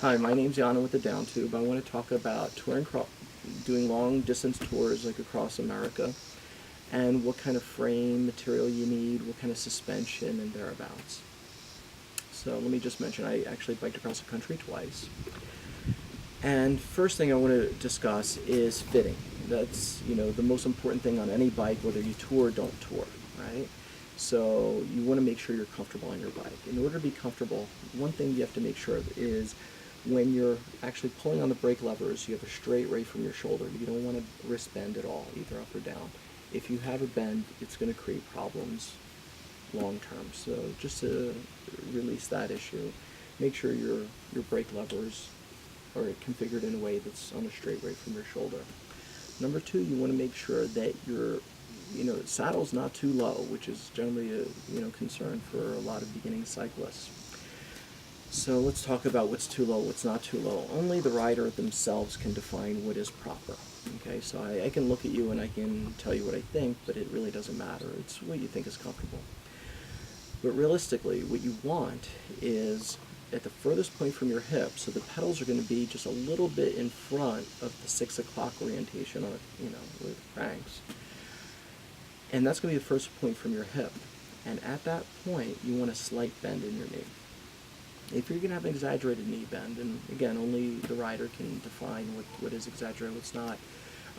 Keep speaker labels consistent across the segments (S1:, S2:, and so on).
S1: Hi, my name's Yana with the Down Tube. I want to talk about doing long distance tours like across America, and what kind of frame material you need, what kind of suspension, and thereabouts. So let me just mention, I actually biked across the country twice. And first thing I want to discuss is fitting. That's, the most important thing on any bike, whether you tour or don't tour, right? So you want to make sure you're comfortable on your bike. In order to be comfortable, one thing you have to make sure of is when you're actually pulling on the brake levers, you have a straight right from your shoulder. You don't want to wrist bend at all, either up or down. If you have a bend, it's going to create problems long term. So just to release that issue, make sure your brake levers are configured in a way that's on a straight right from your shoulder. Number two, you want to make sure that your saddle's not too low, which is generally a concern for a lot of beginning cyclists. So let's talk about what's too low, what's not too low. Only the rider themselves can define what is proper. Okay, so I can look at you and I can tell you what I think, but it really doesn't matter. It's what you think is comfortable. But realistically, what you want is at the furthest point from your hip, so the pedals are going to be just a little bit in front of the 6 o'clock orientation on with cranks. And that's going to be the first point from your hip. And at that point, you want a slight bend in your knee. If you're going to have an exaggerated knee bend, and again, only the rider can define what is exaggerated, what's not,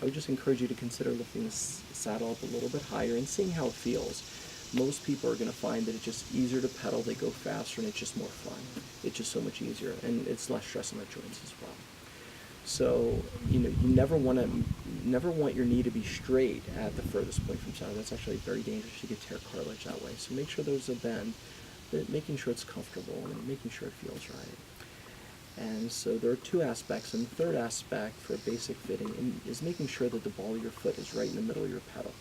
S1: I would just encourage you to consider lifting the saddle up a little bit higher and seeing how it feels. Most people are going to find that it's just easier to pedal, they go faster, and it's just more fun. It's just so much easier, and it's less stress on the joints as well. So, you never want your knee to be straight at the furthest point from saddle. That's actually very dangerous. You could tear cartilage that way. So make sure there's a bend, but making sure it's comfortable and making sure it feels right. And so there are two aspects, and the third aspect for basic fitting is making sure that the ball of your foot is right in the middle of your pedal.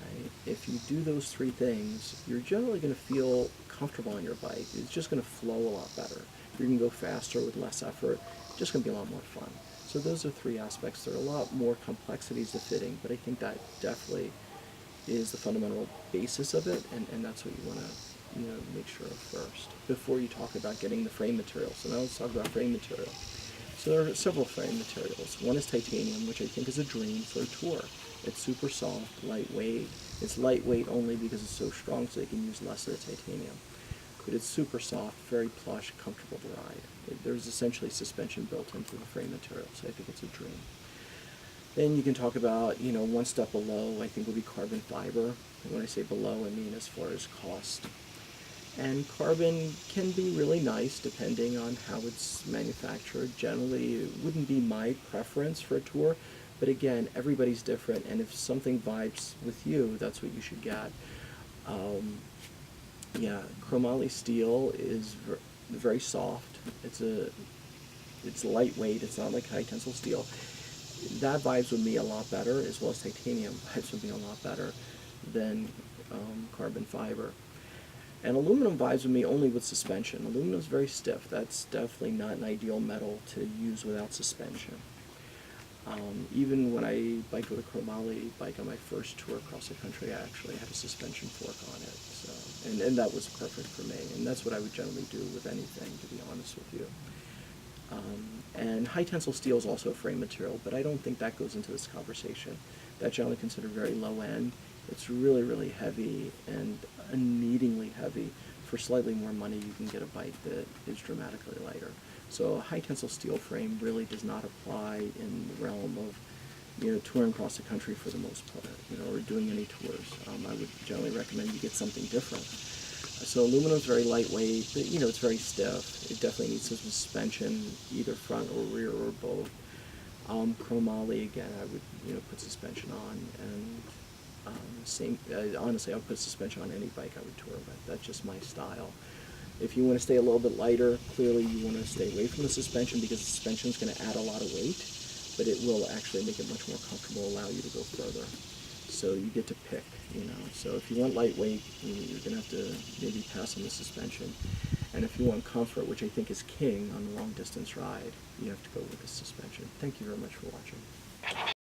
S1: Right? If you do those three things, you're generally going to feel comfortable on your bike. It's just going to flow a lot better. You're going to go faster with less effort. It's just going to be a lot more fun. So those are three aspects. There are a lot more complexities to fitting, but I think that definitely is the fundamental basis of it, and that's what you want to make sure of first before you talk about getting the frame material. So now let's talk about frame material. So there are several frame materials. One is titanium, which I think is a dream for a tour. It's super soft, lightweight. It's lightweight only because it's so strong, so they can use less of the titanium. But it's super soft, very plush, comfortable to ride. There's essentially suspension built into the frame material, so I think it's a dream. Then you can talk about, one step below, I think would be carbon fiber. And when I say below, I mean as far as cost. And carbon can be really nice depending on how it's manufactured. Generally, it wouldn't be my preference for a tour, but again, everybody's different, and if something vibes with you, that's what you should get. Yeah, chromoly steel is very soft. It's lightweight. It's not like high tensile steel. That vibes with me a lot better, as well as titanium vibes with me a lot better than carbon fiber. And aluminum vibes with me only with suspension. Aluminum is very stiff. That's definitely not an ideal metal to use without suspension. Even when I biked with a chromoly bike on my first tour across the country, I actually had a suspension fork on it. So, and that was perfect for me. And that's what I would generally do with anything, to be honest with you. And high tensile steel is also a frame material, but I don't think that goes into this conversation. That's generally considered very low end. It's really, really heavy and unneedingly heavy. For slightly more money, you can get a bike that is dramatically lighter. So a high tensile steel frame really does not apply in the realm of touring across the country for the most part, or doing any tours. I would generally recommend you get something different. So aluminum is very lightweight, but it's very stiff. It definitely needs some suspension, either front or rear or both. Chromoly, again, I would put suspension on, and honestly, I would put suspension on any bike I would tour with. That's just my style. If you want to stay a little bit lighter, clearly you want to stay away from the suspension, because the suspension is going to add a lot of weight, but it will actually make it much more comfortable, allow you to go further. So you get to pick, So if you want lightweight, you're going to have to maybe pass on the suspension. And if you want comfort, which I think is king on a long distance ride, you have to go with the suspension. Thank you very much for watching.